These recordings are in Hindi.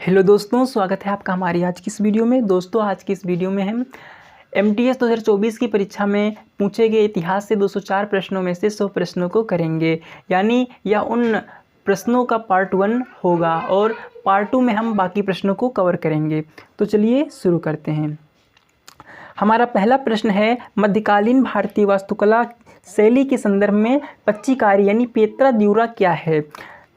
हेलो दोस्तों, स्वागत है आपका हमारी आज की इस वीडियो में। दोस्तों, आज की इस वीडियो में हम MTS 2024 की परीक्षा में पूछे गए इतिहास से 204 प्रश्नों में से 100 प्रश्नों को करेंगे। यानी यह उन प्रश्नों का पार्ट 1 होगा और पार्ट 2 में हम बाकी प्रश्नों को कवर करेंगे। तो चलिए शुरू करते हैं। हमारा पहला प्रश्न है, मध्यकालीन भारतीय वास्तुकला शैली के संदर्भ में पच्चीकारी यानी पेत्रा द्यूरा क्या है?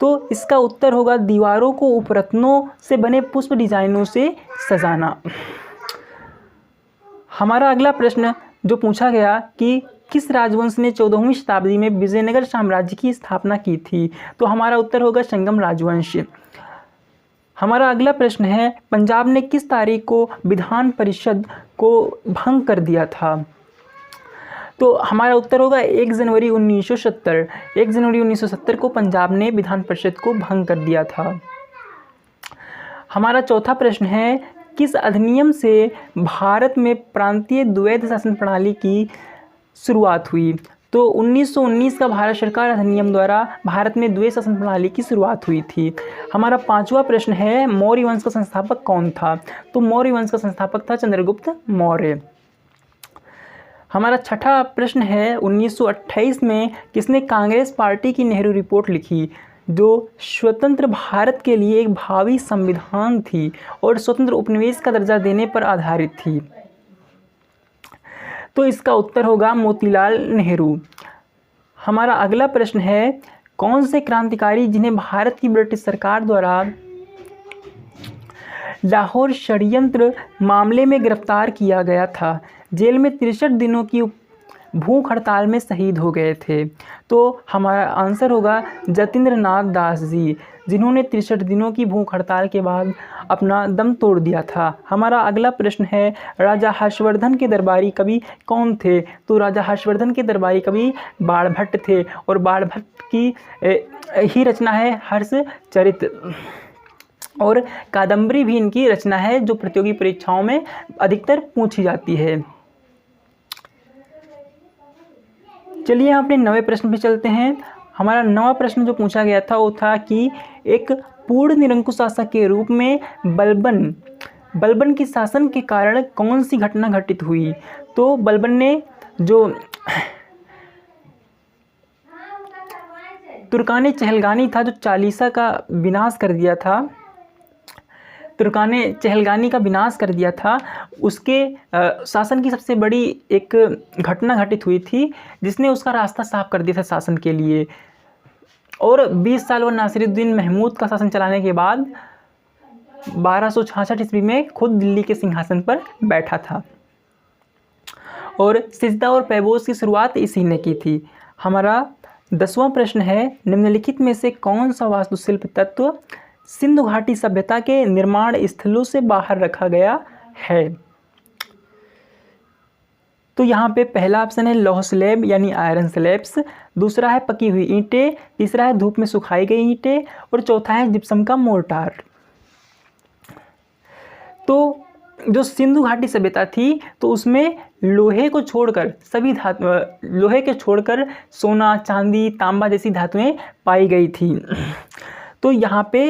तो इसका उत्तर होगा दीवारों को उपरत्नों से बने पुष्प डिजाइनों से सजाना। हमारा अगला प्रश्न जो पूछा गया कि किस राजवंश ने 14वीं शताब्दी में विजयनगर साम्राज्य की स्थापना की थी? तो हमारा उत्तर होगा संगम राजवंश। हमारा अगला प्रश्न है, पंजाब ने किस तारीख को विधान परिषद को भंग कर दिया था? तो हमारा उत्तर होगा 1 जनवरी 1970। 1 जनवरी 1970 को पंजाब ने विधान परिषद को भंग कर दिया था। हमारा चौथा प्रश्न है, किस अधिनियम से भारत में प्रांतीय द्वैध शासन प्रणाली की शुरुआत हुई? तो 1919 का भारत सरकार अधिनियम द्वारा भारत में द्वैध शासन प्रणाली की शुरुआत हुई थी। हमारा पांचवा प्रश्न है, मौर्य वंश का संस्थापक कौन था? तो मौर्य वंश का संस्थापक था चंद्रगुप्त मौर्य। हमारा छठा प्रश्न है, 1928 में किसने कांग्रेस पार्टी की नेहरू रिपोर्ट लिखी, जो स्वतंत्र भारत के लिए एक भावी संविधान थी और स्वतंत्र उपनिवेश का दर्जा देने पर आधारित थी? तो इसका उत्तर होगा मोतीलाल नेहरू। हमारा अगला प्रश्न है, कौन से क्रांतिकारी जिन्हें भारत की ब्रिटिश सरकार द्वारा लाहौर षड्यंत्र मामले में गिरफ्तार किया गया था, जेल में 63 दिनों की भूख हड़ताल में शहीद हो गए थे? तो हमारा आंसर होगा जतीन्द्र नाथ दास जी, जिन्होंने 63 दिनों की भूख हड़ताल के बाद अपना दम तोड़ दिया था। हमारा अगला प्रश्न है, राजा हर्षवर्धन के दरबारी कवि कौन थे? तो राजा हर्षवर्धन के दरबारी कवि बाणभट्ट थे और बाणभट्ट की ही रचना है हर्षचरित, और कादम्बरी भी इनकी रचना है जो प्रतियोगी परीक्षाओं में अधिकतर पूछी जाती है। चलिए हम अपने 9वें प्रश्न पे चलते हैं। हमारा 9वां प्रश्न जो पूछा गया था वो था कि एक पूर्ण निरंकुश शासक के रूप में बलबन की शासन के कारण कौन सी घटना घटित हुई? तो बलबन ने जो तुर्काने चहलगानी था, जो चालीसा का विनाश कर दिया था, तुर्काने चहलगानी का विनाश कर दिया था, उसके शासन की सबसे बड़ी एक घटना घटित हुई थी जिसने उसका रास्ता साफ कर दिया था शासन के लिए। और 20 साल वो नासिरुद्दीन महमूद का शासन चलाने के बाद 1266 ईस्वी में खुद दिल्ली के सिंहासन पर बैठा था और सिजदा और पैबोस की शुरुआत इसी ने की थी। हमारा 10वां प्रश्न है, निम्नलिखित में से कौन सा वास्तुशिल्प तत्व सिंधु घाटी सभ्यता के निर्माण स्थलों से बाहर रखा गया है? तो यहाँ पे पहला ऑप्शन है लौह स्लैब यानी आयरन स्लैब्स, दूसरा है पकी हुई ईंटें, तीसरा है धूप में सुखाई गई ईंटें और चौथा है जिप्सम का मोर्टार। तो जो सिंधु घाटी सभ्यता थी तो उसमें लोहे को छोड़कर सभी लोहे के छोड़कर सोना, चांदी, तांबा जैसी धातुएं पाई गई थी। तो यहाँ पे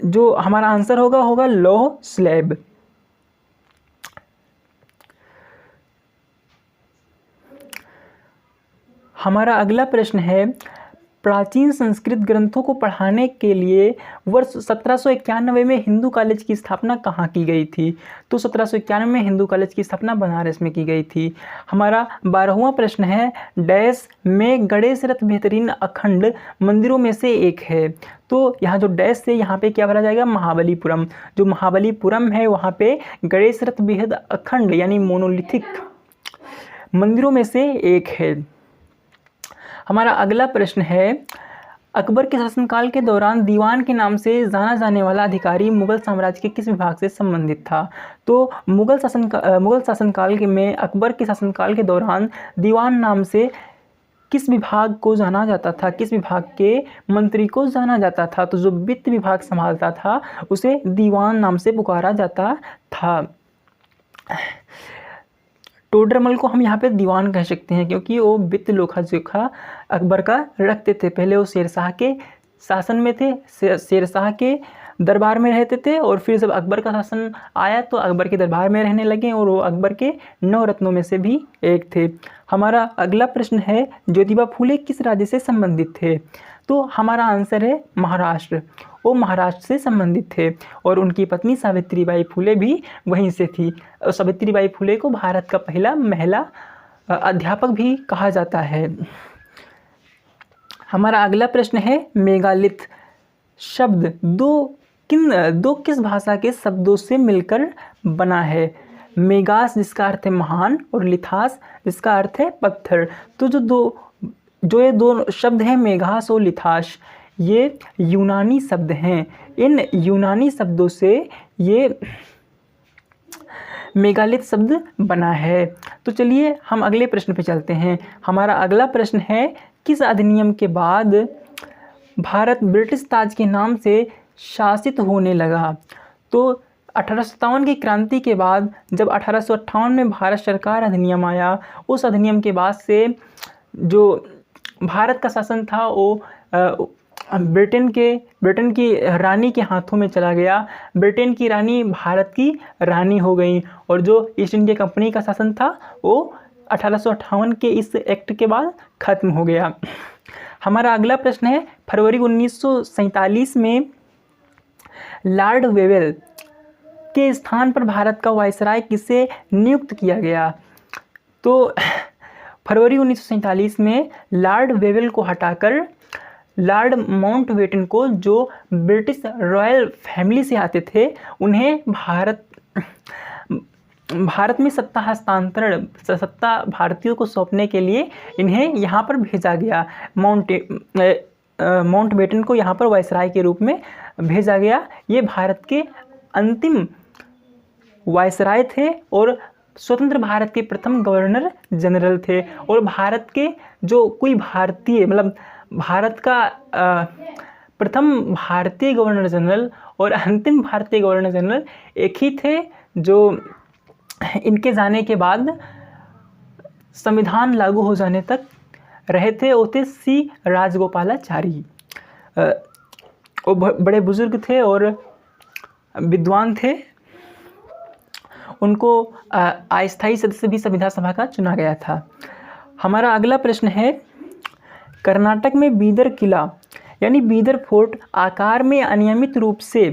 जो हमारा आंसर होगा लौह स्लैब। हमारा अगला प्रश्न है, प्राचीन संस्कृत ग्रंथों को पढ़ाने के लिए वर्ष 1791 में हिंदू कॉलेज की स्थापना कहाँ की गई थी? तो 1791 में हिंदू कॉलेज की स्थापना बनारस में की गई थी। हमारा 12वां प्रश्न है, डैश में गणेश रथ बेहतरीन अखंड मंदिरों में से एक है? तो यहाँ जो डैश से यहाँ पे क्या भरा जाएगा? महाबलीपुरम। जो महाबलीपुरम है वहाँ पे गणेश रथ बेहद अखंड यानी मोनोलिथिक मंदिरों में से एक है। हमारा अगला प्रश्न है, अकबर के शासनकाल के दौरान दीवान के नाम से जाना जाने वाला अधिकारी मुगल साम्राज्य के किस विभाग से संबंधित था? तो मुगल शासनकाल में अकबर के शासनकाल के दौरान दीवान नाम से किस विभाग को जाना जाता था, किस विभाग के मंत्री को जाना जाता था? तो जो वित्त विभाग संभालता था उसे दीवान नाम से पुकारा जाता था। टोडरमल को हम यहाँ पे दीवान कह सकते हैं क्योंकि वो वित्त लेखा जोखा अकबर का रखते थे। पहले वो शेरशाह के शासन में थे, शेरशाह के दरबार में रहते थे और फिर जब अकबर का शासन आया तो अकबर के दरबार में रहने लगे और वो अकबर के 9 रत्नों में से भी एक थे। हमारा अगला प्रश्न है ज्योतिबा फुले किस राज्य से संबंधित थे? तो हमारा आंसर है महाराष्ट्र। वो महाराष्ट्र से संबंधित थे और उनकी पत्नी सावित्रीबाई फुले भी वहीं से थी। सावित्रीबाई फुले को भारत का पहला महिला अध्यापक भी कहा जाता है। हमारा अगला प्रश्न है मेगालिथ शब्द दो किस भाषा के शब्दों से मिलकर बना है? मेगास जिसका अर्थ है महान और लिथास जिसका अर्थ है पत्थर। तो ये दो शब्द हैं मेघास और लिथास, ये यूनानी शब्द हैं। इन यूनानी शब्दों से ये मेगालिथ शब्द बना है। तो चलिए हम अगले प्रश्न पे चलते हैं। हमारा अगला प्रश्न है किस अधिनियम के बाद भारत ब्रिटिश ताज के नाम से शासित होने लगा? तो 1857 की क्रांति के बाद जब 1858 में भारत सरकार अधिनियम आया, उस अधिनियम के बाद से जो भारत का शासन था वो ब्रिटेन की रानी के हाथों में चला गया। ब्रिटेन की रानी भारत की रानी हो गई और जो ईस्ट इंडिया कंपनी का शासन था वो 1858 के इस एक्ट के बाद खत्म हो गया। हमारा अगला प्रश्न है फरवरी 1947 में लॉर्ड वेवेल के स्थान पर भारत का वायसराय किसे नियुक्त किया गया? तो फरवरी 1947 में लॉर्ड वेवेल को हटाकर लॉर्ड माउंटबेटन को, जो ब्रिटिश रॉयल फैमिली से आते थे, उन्हें भारत में सत्ता हस्तांतरण, सत्ता भारतीयों को सौंपने के लिए इन्हें यहाँ पर भेजा गया। माउंटबेटन को यहाँ पर वायसराय के रूप में भेजा गया। ये भारत के अंतिम वायसराय थे और स्वतंत्र भारत के प्रथम गवर्नर जनरल थे। और भारत के जो कोई भारतीय, मतलब भारत का प्रथम भारतीय गवर्नर जनरल और अंतिम भारतीय गवर्नर जनरल एक ही थे, जो इनके जाने के बाद संविधान लागू हो जाने तक रहे थे। वो थे सी राजगोपालाचारी। वो बड़े बुजुर्ग थे और विद्वान थे। उनको अस्थायी सदस्य भी संविधान सभा का चुना गया था। हमारा अगला प्रश्न है कर्नाटक में बीदर किला यानी बीदर फोर्ट आकार में अनियमित रूप से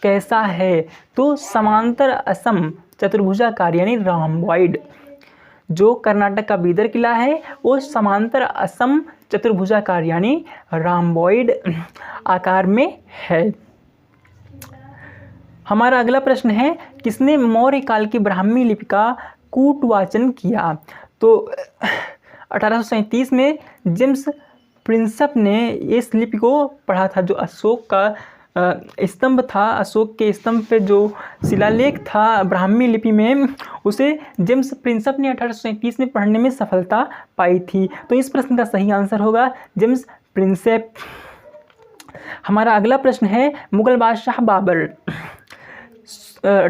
कैसा है? तो समांतर असम चतुर्भुजाकार यानी रामवाइड। जो कर्नाटक का बीदर किला है वो समांतर असम चतुर्भुजाकार यानी रामवाइड आकार में है। हमारा अगला प्रश्न है किसने मौर्य काल की ब्राह्मी लिपि का कूटवाचन किया? तो 1837 में जेम्स प्रिंसप ने इस लिपि को पढ़ा था। जो अशोक का स्तंभ था, अशोक के स्तंभ पे जो शिलालेख था ब्राह्मी लिपि में, उसे जेम्स प्रिंसप ने 1837 में पढ़ने में सफलता पाई थी। तो इस प्रश्न का सही आंसर होगा जेम्स प्रिंसप। हमारा अगला प्रश्न है मुगल बादशाह बाबर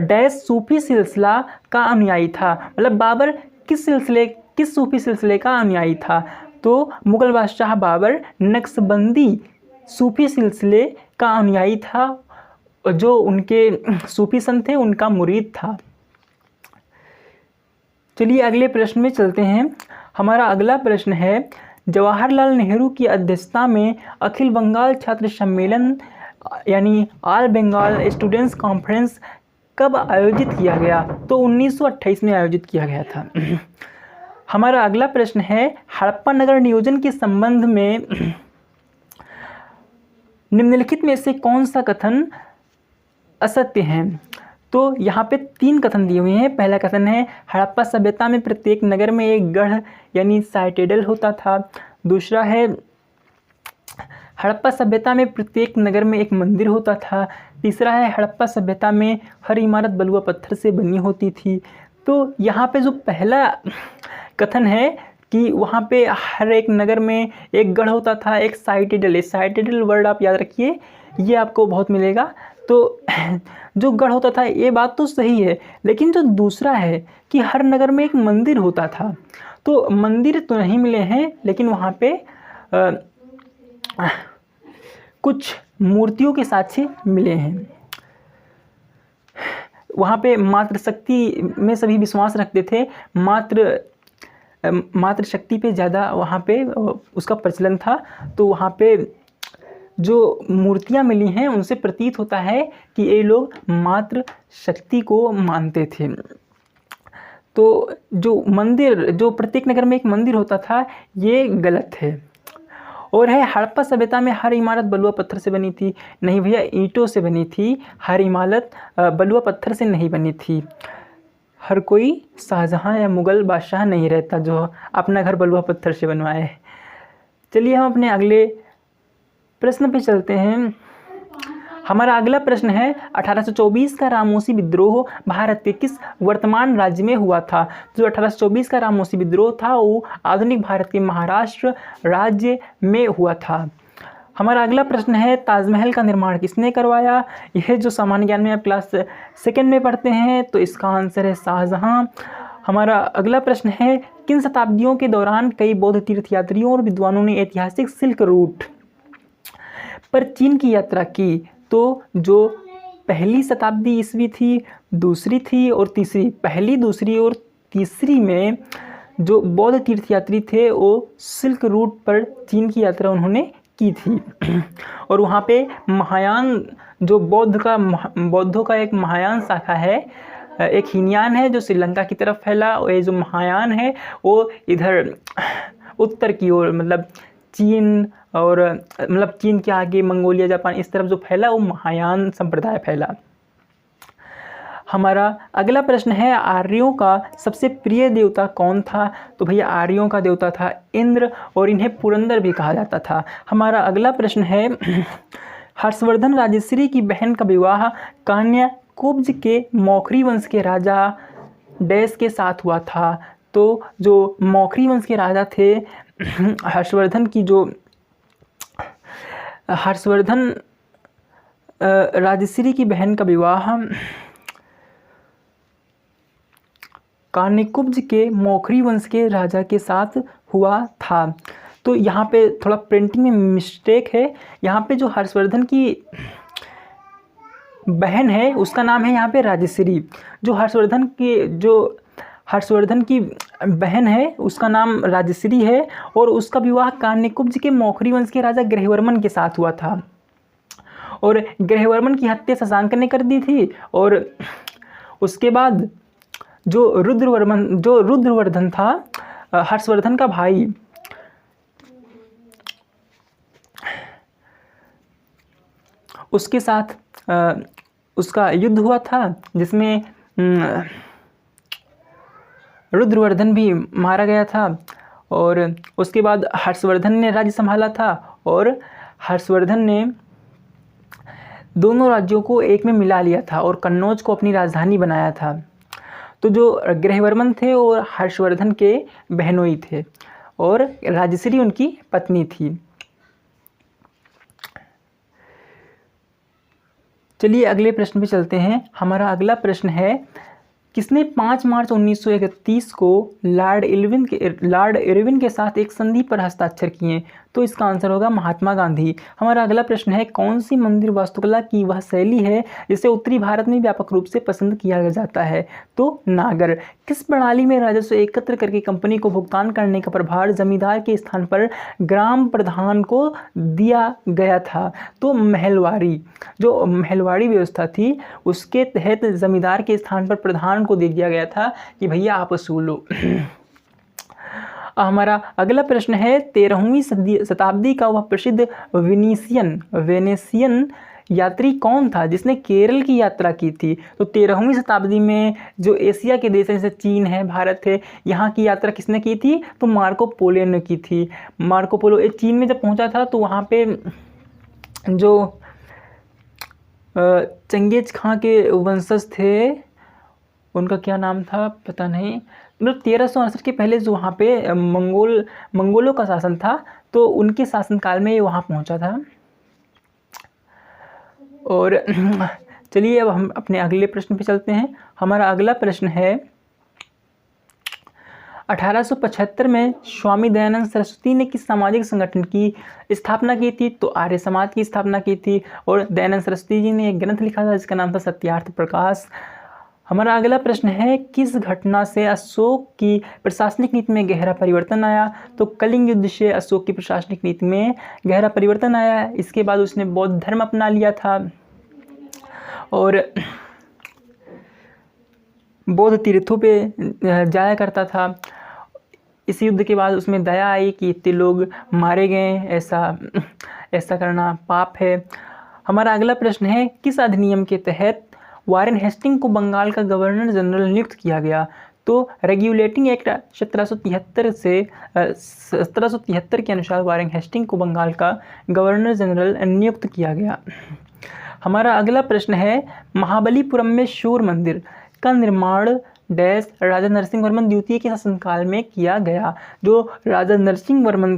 डैश सूफी सिलसिला का अनुयायी था? मतलब बाबर किस सूफी सिलसिले का अनुयायी था? तो मुगल बादशाह बाबर नक्शबंदी सूफी सिलसिले का अनुयायी था। जो उनके सूफी संत थे उनका मुरीद था। चलिए अगले प्रश्न में चलते हैं। हमारा अगला प्रश्न है जवाहरलाल नेहरू की अध्यक्षता में अखिल बंगाल छात्र सम्मेलन यानी ऑल बंगाल स्टूडेंट्स कॉन्फ्रेंस कब आयोजित किया गया? तो 1928 में आयोजित किया गया था। हमारा अगला प्रश्न है हड़प्पा नगर नियोजन के संबंध में निम्नलिखित में से कौन सा कथन असत्य है? तो यहाँ पे 3 कथन दिए हुए हैं। पहला कथन है हड़प्पा सभ्यता में प्रत्येक नगर में एक गढ़ यानी साइटेडल होता था। दूसरा है हड़प्पा सभ्यता में प्रत्येक नगर में एक मंदिर होता था। तीसरा है हड़प्पा सभ्यता में हर इमारत बलुआ पत्थर से बनी होती थी। तो यहाँ पे जो पहला कथन है कि वहाँ पे हर एक नगर में एक गढ़ होता था, एक साइटेडल, साइटेडल वर्ड आप याद रखिए, ये आपको बहुत मिलेगा। तो जो गढ़ होता था ये बात तो सही है, लेकिन जो दूसरा है कि हर नगर में एक मंदिर होता था, तो मंदिर तो नहीं मिले हैं, लेकिन वहाँ पे कुछ मूर्तियों के साक्ष्य मिले हैं। वहाँ पे मातृशक्ति में सभी विश्वास रखते थे, मातृशक्ति पे ज़्यादा वहाँ पे उसका प्रचलन था। तो वहाँ पे जो मूर्तियाँ मिली हैं उनसे प्रतीत होता है कि ये लोग मातृशक्ति को मानते थे। तो जो मंदिर, जो प्रत्येक नगर में एक मंदिर होता था, ये गलत है। और है, हड़प्पा सभ्यता में हर इमारत बलुआ पत्थर से बनी थी। नहीं भैया, ईंटों से बनी थी। हर इमारत बलुआ पत्थर से नहीं बनी थी। हर कोई शाहजहां या मुग़ल बादशाह नहीं रहता जो अपना घर बलुआ पत्थर से बनवाए। चलिए हम अपने अगले प्रश्न पे चलते हैं। हमारा अगला प्रश्न है, 1824 का रामोसी विद्रोह भारत के किस वर्तमान राज्य में हुआ था? जो 1824 का रामोसी विद्रोह था वो आधुनिक भारत के महाराष्ट्र राज्य में हुआ था। हमारा अगला प्रश्न है, ताजमहल का निर्माण किसने करवाया? यह जो सामान्य ज्ञान में आप क्लास 2 में पढ़ते हैं, तो इसका आंसर है शाहजहां। हमारा अगला प्रश्न है, किन शताब्दियों के दौरान कई बौद्ध तीर्थयात्रियों और विद्वानों ने ऐतिहासिक सिल्क रूट पर चीन की यात्रा की? तो जो पहली शताब्दी ईस्वी थी, दूसरी थी और तीसरी, पहली, दूसरी और तीसरी में जो बौद्ध तीर्थयात्री थे वो सिल्क रूट पर चीन की यात्रा उन्होंने की थी। और वहाँ पे महायान, जो बौद्धों का एक महायान शाखा है, एक हीनयान है जो श्रीलंका की तरफ फैला, और ये जो महायान है वो इधर उत्तर की ओर, मतलब चीन और मतलब चीन के आगे मंगोलिया, जापान, इस तरफ जो फैला वो महायान संप्रदाय फैला। हमारा अगला प्रश्न है, आर्यों का सबसे प्रिय देवता कौन था? तो भैया आर्यों का देवता था इंद्र, और इन्हें पुरंदर भी कहा जाता था। हमारा अगला प्रश्न है, हर्षवर्धन राजश्री की बहन का विवाह कान्याकुब्ज के मौखरी वंश के राजा डैश के साथ हुआ था? तो जो मौखरी वंश के राजा थे, हर्षवर्धन राजश्री की बहन का विवाह कान्याकुब्ज के मौखरी वंश के राजा के साथ हुआ था। तो यहाँ पे थोड़ा प्रिंटिंग में मिस्टेक है। यहाँ पे जो हर्षवर्धन की बहन है उसका नाम है यहाँ पे राजश्री। जो हर्षवर्धन की बहन है उसका नाम राजश्री है, और उसका विवाह कान्याकुब्ज के मौखरी वंश के राजा ग्रहवर्मन के साथ हुआ था। और ग्रहवर्मन की हत्या शशांक ने कर दी थी, और उसके बाद जो रुद्रवर्धन था, हर्षवर्धन का भाई, उसके साथ उसका युद्ध हुआ था, जिसमें रुद्रवर्धन भी मारा गया था। और उसके बाद हर्षवर्धन ने राज्य संभाला था, और हर्षवर्धन ने दोनों राज्यों को एक में मिला लिया था और कन्नौज को अपनी राजधानी बनाया था। तो जो ग्रहवर्मन थे और हर्षवर्धन के बहनोई थे, और राजश्री उनकी पत्नी थी। चलिए अगले प्रश्न पे चलते हैं। हमारा अगला प्रश्न है, किसने 5 मार्च 1931 को लॉर्ड इरविन के साथ एक संधि पर हस्ताक्षर किए? तो इसका आंसर होगा महात्मा गांधी। हमारा अगला प्रश्न है, कौन सी मंदिर वास्तुकला की वह शैली है जिसे उत्तरी भारत में व्यापक रूप से पसंद किया जाता है? तो नागर। किस प्रणाली में राजस्व एकत्र करके कंपनी को भुगतान करने का प्रभार जमींदार के स्थान पर ग्राम प्रधान को दिया गया था? तो महलवाड़ी। जो महलवाड़ी व्यवस्था थी उसके तहत जमींदार के स्थान पर प्रधान को दे दिया गया था कि भैया आप वसूल लो। हमारा अगला प्रश्न है, 13वीं शताब्दी का वह प्रसिद्ध वेनेशियन यात्री कौन था जिसने केरल की यात्रा की थी? तो 13वीं शताब्दी में जो एशिया के देश हैं जैसे चीन है, भारत है, यहाँ की यात्रा किसने की थी? तो मार्को पोलो ने की थी। मार्को पोलो चीन में जब पहुँचा था तो वहाँ पे जो चंगेज खां के वंशज थे, उनका क्या नाम था पता नहीं, मतलब 1368 के पहले जो वहाँ पे मंगोलों का शासन था, तो उनके शासनकाल में ये वहाँ पहुँचा था। और चलिए अब हम अपने अगले प्रश्न पे चलते हैं। हमारा अगला प्रश्न है, 1875 में स्वामी दयानंद सरस्वती ने किस सामाजिक संगठन की स्थापना की थी? तो आर्य समाज की स्थापना की थी। और दयानंद सरस्वती जी ने एक ग्रंथ लिखा था जिसका नाम था सत्यार्थ प्रकाश। हमारा अगला प्रश्न है, किस घटना से अशोक की प्रशासनिक नीति में गहरा परिवर्तन आया? तो कलिंग युद्ध से अशोक की प्रशासनिक नीति में गहरा परिवर्तन आया। इसके बाद उसने बौद्ध धर्म अपना लिया था और बौद्ध तीर्थों पे जाया करता था। इस युद्ध के बाद उसमें दया आई कि इतने लोग मारे गए, ऐसा करना पाप है। हमारा अगला प्रश्न है, किस अधिनियम के तहत वारेन हेस्टिंग को बंगाल का गवर्नर जनरल नियुक्त किया गया? तो रेगुलेटिंग एक्ट 1773 के अनुसार वारेन हेस्टिंग को बंगाल का गवर्नर जनरल नियुक्त किया गया। हमारा अगला प्रश्न है, महाबलीपुरम में सूर्य मंदिर का निर्माण डैश राजा नरसिंह वर्मन द्वितीय के शासनकाल में किया गया। जो राजा नरसिंह वर्मन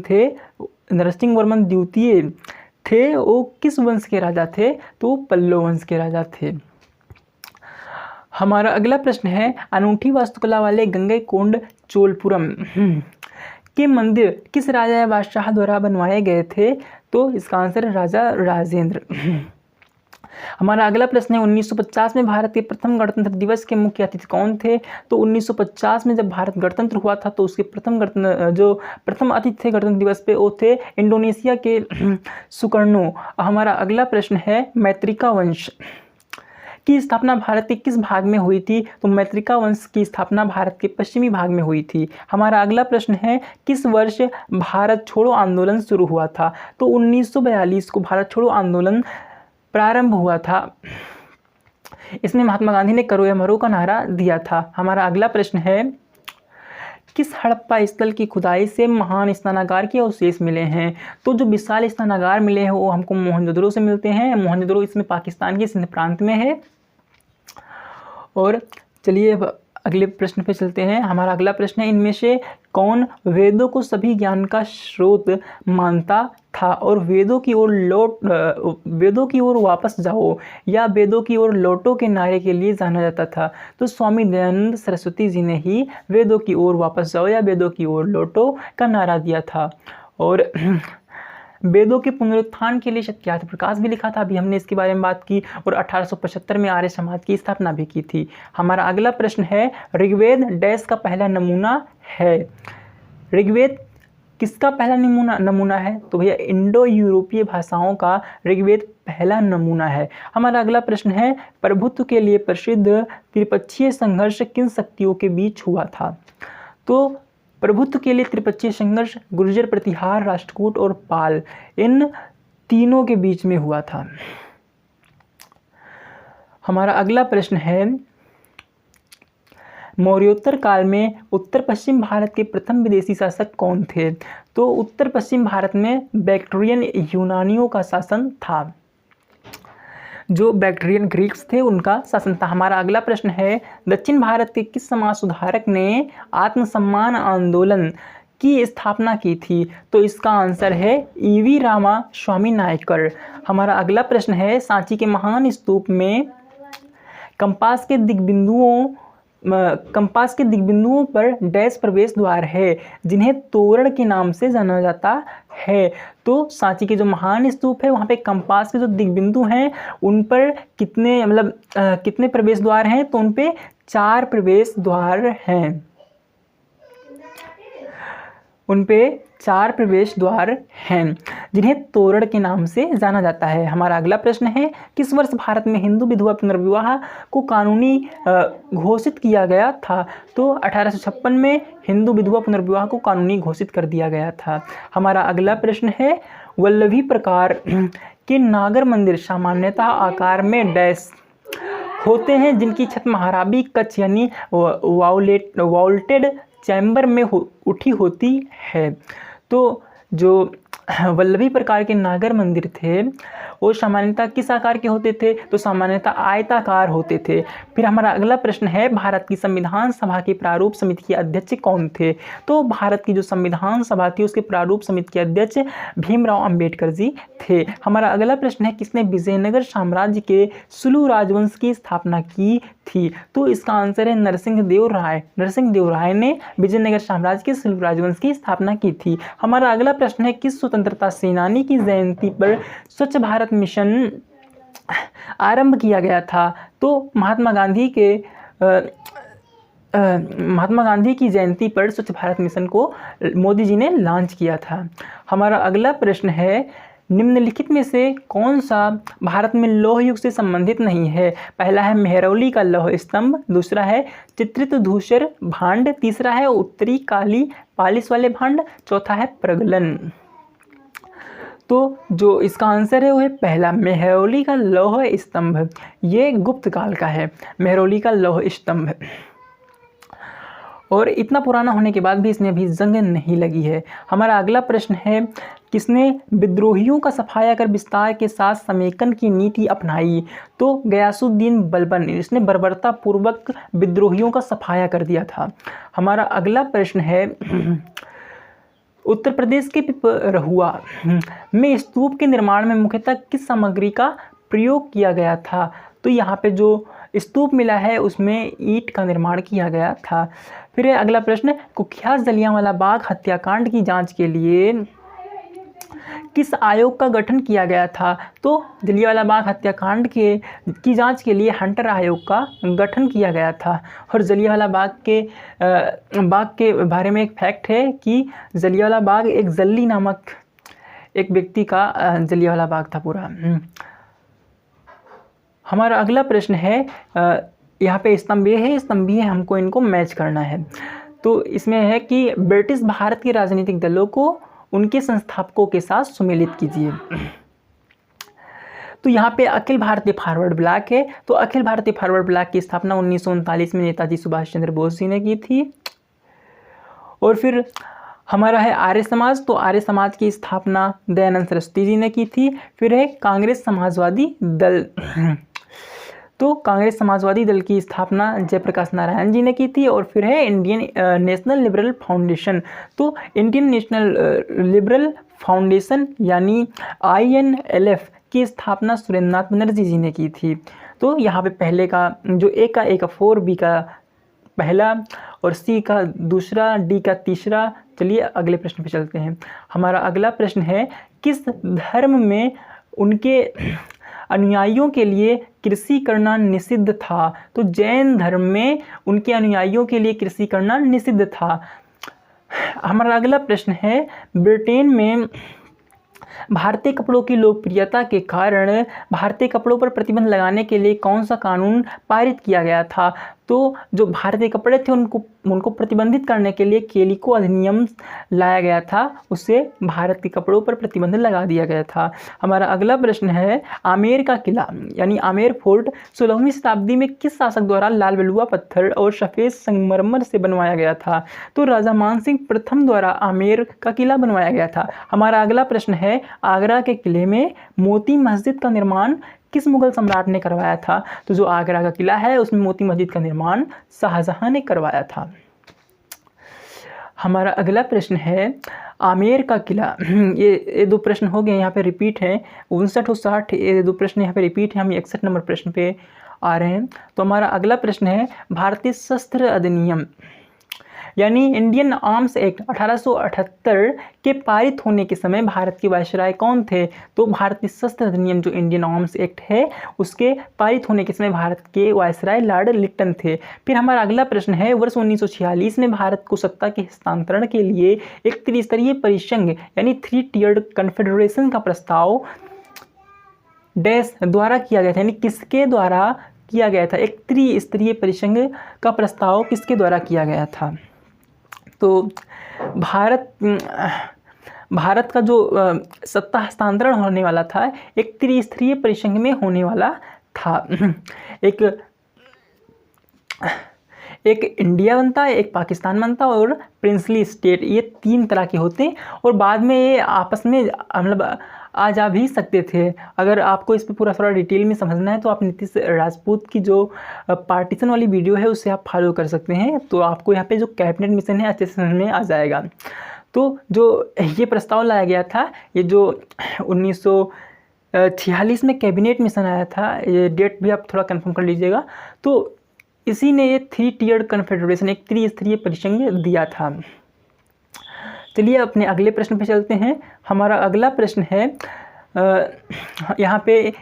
द्वितीय थे वो किस वंश के राजा थे? तो पल्लव वंश के राजा थे। हमारा अगला प्रश्न है, अनूठी वास्तुकला वाले गंगईकोंड चोलपुरम के मंदिर किस राजा या बादशाह द्वारा बनवाए गए थे? तो इसका आंसर है राजा राजेंद्र। हमारा अगला प्रश्न है, 1950 में भारत के प्रथम गणतंत्र दिवस के मुख्य अतिथि कौन थे? तो 1950 में जब भारत गणतंत्र हुआ था तो उसके प्रथम अतिथि थे गणतंत्र दिवस पे, वो थे इंडोनेशिया के सुकर्णो। हमारा अगला प्रश्न है, मैत्रिका वंश की स्थापना भारत के किस भाग में हुई थी? तो मैत्रिका वंश की स्थापना भारत के पश्चिमी भाग में हुई थी। हमारा अगला प्रश्न है, किस वर्ष भारत छोड़ो आंदोलन शुरू हुआ था? तो 1942 को भारत छोड़ो आंदोलन प्रारंभ हुआ था। इसमें महात्मा गांधी ने करो या मरो का नारा दिया था। हमारा अगला प्रश्न है, किस हड़प्पा स्थल की खुदाई से महान स्नानागार के अवशेष मिले हैं? तो जो विशाल स्नानागार मिले हैं वो हमको मोहनजोदड़ो से मिलते हैं। मोहनजोदड़ो इसमें पाकिस्तान के सिंध प्रांत में है। और चलिए अब अगले प्रश्न पे चलते हैं। हमारा अगला प्रश्न है, इनमें से कौन वेदों को सभी ज्ञान का स्रोत मानता था और वेदों की ओर वापस जाओ या वेदों की ओर लौटो के नारे के लिए जाना जाता था? तो स्वामी दयानंद सरस्वती जी ने ही वेदों की ओर वापस जाओ या वेदों की ओर लौटो का नारा दिया था। और वेदों के पुनरुत्थान के लिए सत्यार्थ प्रकाश भी लिखा था, अभी हमने इसके बारे में बात की। और 1875 में आर्य समाज की स्थापना भी की थी। हमारा अगला प्रश्न है, ऋग्वेद डैश का पहला नमूना है? ऋग्वेद किसका पहला नमूना है? तो भैया इंडो यूरोपीय भाषाओं का ऋग्वेद पहला नमूना है। हमारा अगला प्रश्न है, प्रभुत्व के लिए प्रसिद्ध त्रिपक्षीय संघर्ष किन शक्तियों के बीच हुआ था? तो प्रभुत्व के लिए त्रिपक्षीय संघर्ष गुर्जर, प्रतिहार, राष्ट्रकूट और पाल, इन तीनों के बीच में हुआ था। हमारा अगला प्रश्न है, मौर्योत्तर काल में उत्तर पश्चिम भारत के प्रथम विदेशी शासक कौन थे? तो उत्तर पश्चिम भारत में बैक्ट्रियन यूनानियों का शासन था। जो बैक्ट्रियन ग्रीक्स थे उनका शासन था। हमारा अगला प्रश्न है, दक्षिण भारत के किस समाज सुधारक ने आत्मसम्मान आंदोलन की स्थापना की थी? तो इसका आंसर है ईवी रामा स्वामी नायकर। हमारा अगला प्रश्न है, सांची के महान स्तूप में कंपास के दिग्बिंदुओं पर डैश प्रवेश द्वार है जिन्हें तोरण के नाम से जाना जाता है? तो सांची के जो महान स्तूप है वहाँ पे कंपास के जो दिग्बिंदु हैं उन पर कितने प्रवेश द्वार हैं? तो उन पे 4 प्रवेश द्वार हैं। उन पे 4 प्रवेश द्वार हैं जिन्हें तोरण के नाम से जाना जाता है। हमारा अगला प्रश्न है, किस वर्ष भारत में हिंदू विधवा पुनर्विवाह को कानूनी घोषित किया गया था? तो 1856 में हिंदू विधवा पुनर्विवाह को कानूनी घोषित कर दिया गया था। हमारा अगला प्रश्न है, वल्लभी प्रकार के नागर मंदिर सामान्यतः आकार में डैश होते हैं जिनकी छत महाराबी कक्ष यानी वॉल्टेड चैम्बर में उठी होती है? तो जो वल्लभी प्रकार के नागर मंदिर थे वो सामान्यतः किस आकार के होते थे? तो सामान्यतः आयताकार होते थे। फिर हमारा अगला प्रश्न है, भारत की संविधान सभा की प्रारूप समिति के अध्यक्ष कौन थे? तो भारत की जो संविधान सभा थी उसके प्रारूप समिति के अध्यक्ष भीमराव अंबेडकर जी थे। हमारा अगला प्रश्न है, किसने विजयनगर साम्राज्य के सुलू राजवंश की स्थापना की थी? तो इसका आंसर है नरसिंह देव राय। नरसिंह देव राय ने विजयनगर साम्राज्य के सुलू राजवंश की स्थापना की थी। हमारा अगला प्रश्न है, किस स्वतंत्रता सेनानी की जयंती पर स्वच्छ भारत मिशन आरंभ किया गया था? तो महात्मा गांधी के महात्मा गांधी की जयंती पर स्वच्छ भारत मिशन को मोदी जी ने लॉन्च किया था। हमारा अगला प्रश्न है, निम्नलिखित में से कौन सा भारत में लौह युग से संबंधित नहीं है? पहला है मेहरौली का लौह स्तंभ, दूसरा है चित्रित धूसर भांड, तीसरा है उत्तरी काली पालिश वाले भांड, चौथा है प्रगलन। तो जो इसका आंसर है वो है पहला, मेहरौली का लौह स्तंभ। ये गुप्त काल का है मेहरौली का लौह स्तंभ, और इतना पुराना होने के बाद भी इसमें अभी जंग नहीं लगी है। हमारा अगला प्रश्न है, किसने विद्रोहियों का सफाया कर विस्तार के साथ समेकन की नीति अपनाई? तो गयासुद्दीन बलबन, इसने बर्बरता पूर्वक विद्रोहियों का सफाया कर दिया था। हमारा अगला प्रश्न है, उत्तर प्रदेश के पिपरहुआ में स्तूप के निर्माण में मुख्यतः किस सामग्री का प्रयोग किया गया था? तो यहाँ पे जो स्तूप मिला है उसमें ईंट का निर्माण किया गया था। फिर अगला प्रश्न, कुख्यात जलियांवाला बाग हत्याकांड की जांच के लिए किस आयोग का गठन किया गया था? तो जलियांवाला बाग हत्याकांड की जांच के लिए हंटर आयोग का गठन किया गया था। और जलियांवाला बाग के बारे में एक फैक्ट है कि जलियांवाला बाग एक जल्ली नामक एक व्यक्ति का जलियांवाला बाग था पूरा। हमारा अगला प्रश्न है, यहाँ पे स्तंभीय है, स्तंभीय हमको इनको मैच करना है। तो इसमें है कि ब्रिटिश भारत के राजनीतिक दलों को उनके संस्थापकों के साथ सुमेलित कीजिए। तो यहाँ पे अखिल भारतीय फॉरवर्ड ब्लॉक है। तो अखिल भारतीय फॉरवर्ड ब्लॉक की स्थापना 1939 में नेताजी सुभाष चंद्र बोस जी ने की थी। और फिर हमारा है आर्य समाज। तो आर्य समाज की स्थापना दयानंद सरस्वती जी ने की थी। फिर है कांग्रेस समाजवादी दल। तो कांग्रेस समाजवादी दल की स्थापना जयप्रकाश नारायण जी ने की थी। और फिर है इंडियन नेशनल लिबरल फाउंडेशन। तो इंडियन नेशनल लिबरल फाउंडेशन यानी INLF की स्थापना सुरेंद्रनाथ बनर्जी जी ने की थी। तो यहाँ पे पहले का जो A का 4, B का पहला और C का दूसरा, D का तीसरा। चलिए अगले प्रश्न पे चलते हैं। हमारा अगला प्रश्न है, किस धर्म में उनके अनुयायियों के लिए कृषि करना निषिद्ध था? तो जैन धर्म में उनके अनुयायियों के लिए कृषि करना निषिद्ध था। हमारा अगला प्रश्न है, ब्रिटेन में भारतीय कपड़ों की लोकप्रियता के कारण भारतीय कपड़ों पर प्रतिबंध लगाने के लिए कौन सा कानून पारित किया गया था? तो जो भारतीय कपड़े थे उनको प्रतिबंधित करने के लिए केलिको अधिनियम लाया गया था, उससे भारत के कपड़ों पर प्रतिबंध लगा दिया गया था। हमारा अगला प्रश्न है, आमेर का किला यानी आमेर फोर्ट 16वीं शताब्दी में किस शासक द्वारा लाल बलुआ पत्थर और सफ़ेद संगमरमर से बनवाया गया था? तो राजा मानसिंह प्रथम द्वारा आमेर का किला बनवाया गया था। हमारा अगला प्रश्न है, आगरा के किले में मोती मस्जिद का निर्माण किस मुगल सम्राट ने करवाया था? तो जो आगरा का किला है उसमें मोती मस्जिद का निर्माण शाहजहां ने करवाया था। हमारा अगला प्रश्न है, आमेर का किला, ये दो प्रश्न हो गए, यहाँ पे रिपीट हैं 59 और 60, ये दो प्रश्न यहाँ पे रिपीट है। हम 61 नंबर प्रश्न पे आ रहे हैं। तो हमारा अगला प्रश्न है, भारतीय शस्त्र अधिनियम यानी इंडियन आर्म्स एक्ट 1878 के पारित होने के समय भारत के वायसराय कौन थे? तो भारतीय शस्त्र अधिनियम जो इंडियन आर्म्स एक्ट है उसके पारित होने के समय भारत के वायसराय लॉर्ड लिटन थे। फिर हमारा अगला प्रश्न है, वर्ष 1946 में भारत को सत्ता के हस्तांतरण के लिए एक त्रिस्तरीय परिसंघ यानी 3 टियर्ड कन्फेडरेशन का प्रस्ताव डैश द्वारा किया गया था, यानी किसके द्वारा किया गया था? एक त्रिस्तरीय परिसंघ का प्रस्ताव किसके द्वारा किया गया था? तो भारत का जो सत्ता हस्तांतरण होने वाला था एक त्रिस्तरीय परिसंघ में होने वाला था। एक इंडिया बनता है, एक पाकिस्तान बनता है और प्रिंसली स्टेट, ये 3 तरह के होते हैं। और बाद में ये आपस में मतलब आ जा भी सकते थे। अगर आपको इस पर पूरा डिटेल में समझना है तो आप नीतीश राजपूत की जो पार्टीशन वाली वीडियो है उससे आप फॉलो कर सकते हैं। तो आपको यहाँ पे जो कैबिनेट मिशन है अच्छे से समझ में आ जाएगा। तो जो ये प्रस्ताव लाया गया था, ये जो 1946 में कैबिनेट मिशन आया था, ये डेट भी आप थोड़ा कंफर्म कर लीजिएगा। तो इसी ने ये 3 टियर्ड कन्फेडरेशन, एक त्रिस्तरीय परिसंघ दिया था। चलिए अपने अगले प्रश्न पे चलते हैं। हमारा अगला प्रश्न है, यहाँ पे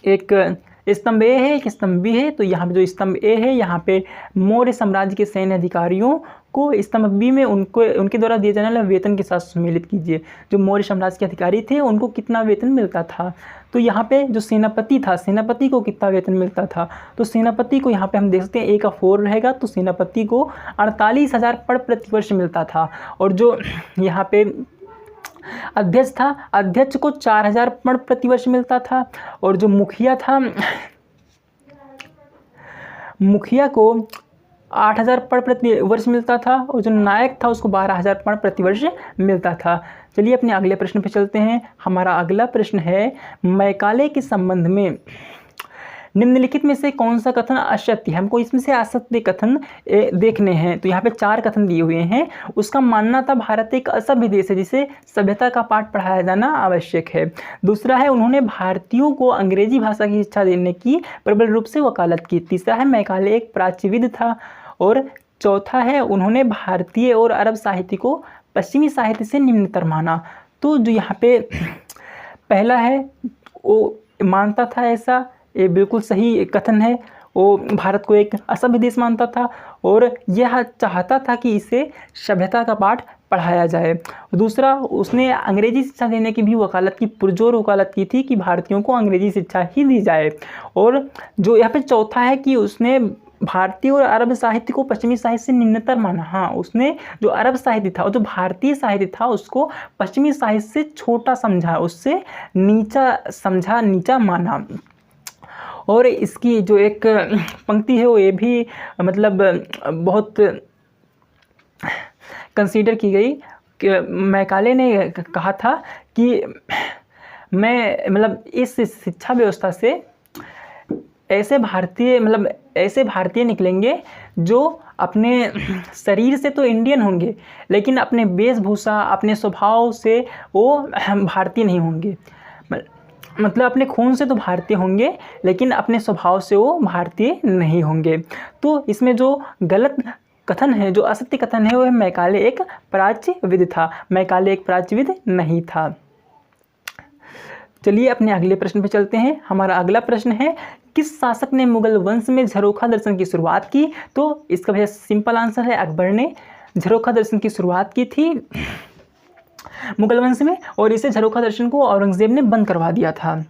एक स्तंभ ए है, एक स्तंभ बी है। तो यहाँ पे जो स्तंभ ए है, यहाँ पे मौर्य साम्राज्य के सैन्य अधिकारियों को स्तंभ बी में उनके द्वारा दिए जाने वाले वेतन के साथ सम्मिलित कीजिए। जो मौर्य साम्राज्य के अधिकारी थे उनको कितना वेतन मिलता था। तो यहाँ पे जो सेनापति था, सेनापति को कितना वेतन मिलता था। तो सेनापति को यहाँ पे हम देख सकते हैं ए का 4 रहेगा, तो सेनापति को 48,000 पड़ प्रति वर्ष मिलता था। और जो यहाँ पे अध्यक्ष था, अध्यक्ष को 4,000 पड़ प्रति वर्ष मिलता था। और जो मुखिया था, मुखिया को 8,000 पड़ प्रति वर्ष मिलता था। और जो नायक था उसको 12,000 पड़ प्रति वर्ष मिलता था। चलिए अपने अगले प्रश्न पे चलते हैं। हमारा अगला प्रश्न है, मैकाले के संबंध में निम्नलिखित में से कौन सा कथन असत्य है। हमको इसमें से असत्य कथन देखने हैं। तो यहाँ पे 4 कथन दिए हुए हैं। उसका मानना था भारत एक असभ्य देश है जिसे सभ्यता का पाठ पढ़ाया जाना आवश्यक है। दूसरा है, उन्होंने भारतीयों को अंग्रेजी भाषा की शिक्षा देने की प्रबल रूप से वकालत की। तीसरा है, मैकाले एक प्राच्यविद था। और चौथा है, उन्होंने भारतीय और अरब साहित्य को पश्चिमी साहित्य से निम्नतर माना। तो जो यहाँ पे पहला है वो मानता था ऐसा, ये बिल्कुल सही कथन है। वो भारत को एक असभ्य देश मानता था और यह चाहता था कि इसे सभ्यता का पाठ पढ़ाया जाए। दूसरा, उसने अंग्रेजी शिक्षा देने की भी वकालत की, पुरजोर वकालत की थी कि भारतीयों को अंग्रेजी शिक्षा ही दी जाए। और जो यहाँ पे चौथा है कि उसने भारतीय और अरब साहित्य को पश्चिमी साहित्य से निम्नतर माना। हाँ, उसने जो अरब साहित्य था और जो भारतीय साहित्य था उसको पश्चिमी साहित्य से छोटा समझा, उससे नीचा समझा, नीचा माना। और इसकी जो एक पंक्ति है वो ये भी मतलब बहुत कंसीडर की गई कि मैकाले ने कहा था कि मैं मतलब इस शिक्षा व्यवस्था से ऐसे भारतीय निकलेंगे जो अपने शरीर से तो इंडियन होंगे लेकिन अपने वेशभूषा, अपने स्वभाव से वो भारतीय नहीं होंगे। मतलब अपने खून से तो भारतीय होंगे लेकिन अपने स्वभाव से वो भारतीय नहीं होंगे। तो इसमें जो गलत कथन है, जो असत्य कथन है, वो है मैकाले एक प्राच्यविद था। मैकाले एक प्राच्यविद नहीं था। चलिए अपने अगले प्रश्न पे चलते हैं। हमारा अगला प्रश्न है, किस शासक ने मुगल वंश में झरोखा दर्शन की शुरुआत की। तो इसका भैया सिंपल आंसर है, अकबर ने झरोखा दर्शन की शुरुआत की थी मुगल वंश में, और इसे झरोखा दर्शन को औरंगजेब ने बंद करवा दिया था।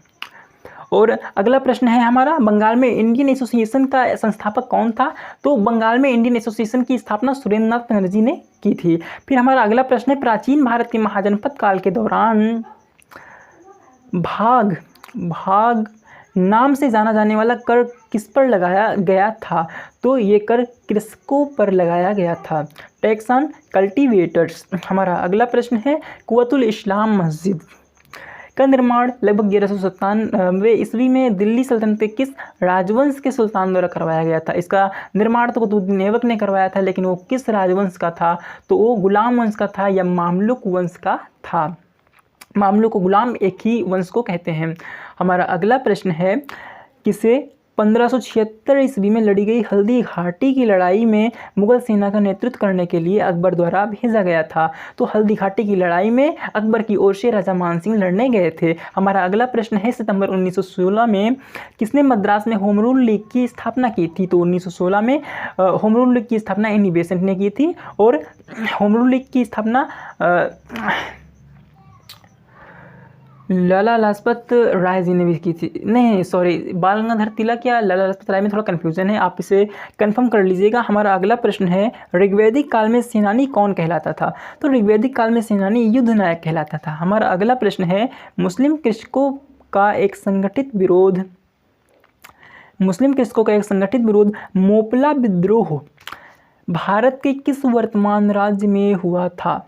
और अगला प्रश्न है हमारा, बंगाल में इंडियन एसोसिएशन का संस्थापक कौन था। तो बंगाल में इंडियन एसोसिएशन की स्थापना सुरेंद्र नाथ बनर्जी ने की थी। फिर हमारा अगला प्रश्न है, प्राचीन भारत के महाजनपद काल के दौरान भाग नाम से जाना जाने वाला कर किस पर लगाया गया था। तो ये कर कृषकों पर लगाया गया था, टैक्स ऑन कल्टीवेटर्स। हमारा अगला प्रश्न है, कुव्वतुल इस्लाम मस्जिद का निर्माण लगभग 1197 ईस्वी में दिल्ली सल्तनत के किस राजवंश के सुल्तान द्वारा करवाया गया था। इसका निर्माण तो कुतुबुद्दीन ऐबक ने करवाया था, लेकिन वो किस राजवंश का था। तो वो गुलाम वंश का था या मामलुक वंश का था। मामलुक को गुलाम एक ही वंश को कहते हैं। हमारा अगला प्रश्न है, किसे 1576 ईस्वी में लड़ी गई हल्दी घाटी की लड़ाई में मुगल सेना का नेतृत्व करने के लिए अकबर द्वारा भेजा गया था। तो हल्दी घाटी की लड़ाई में अकबर की ओर से राजा मानसिंह लड़ने गए थे। हमारा अगला प्रश्न है, सितंबर 1916 में किसने मद्रास में होम रूल लीग की स्थापना की थी। तो 1916 में होम रूल लीग की स्थापना एनी बेसेंट ने की थी। और होम रूल लीग की स्थापना लाला लाजपत राय जी ने भी की थी। नहीं सॉरी, बाल गंगाधर तिलक या लाला लाजपत राय में थोड़ा कन्फ्यूजन है, आप इसे कंफर्म कर लीजिएगा। हमारा अगला प्रश्न है, ऋग्वैदिक काल में सेनानी कौन कहलाता था। तो ऋग्वैदिक काल में सेनानी युद्ध नायक कहलाता था। हमारा अगला प्रश्न है, मुस्लिम कृषकों का एक संगठित विरोध मोपला विद्रोह भारत के किस वर्तमान राज्य में हुआ था।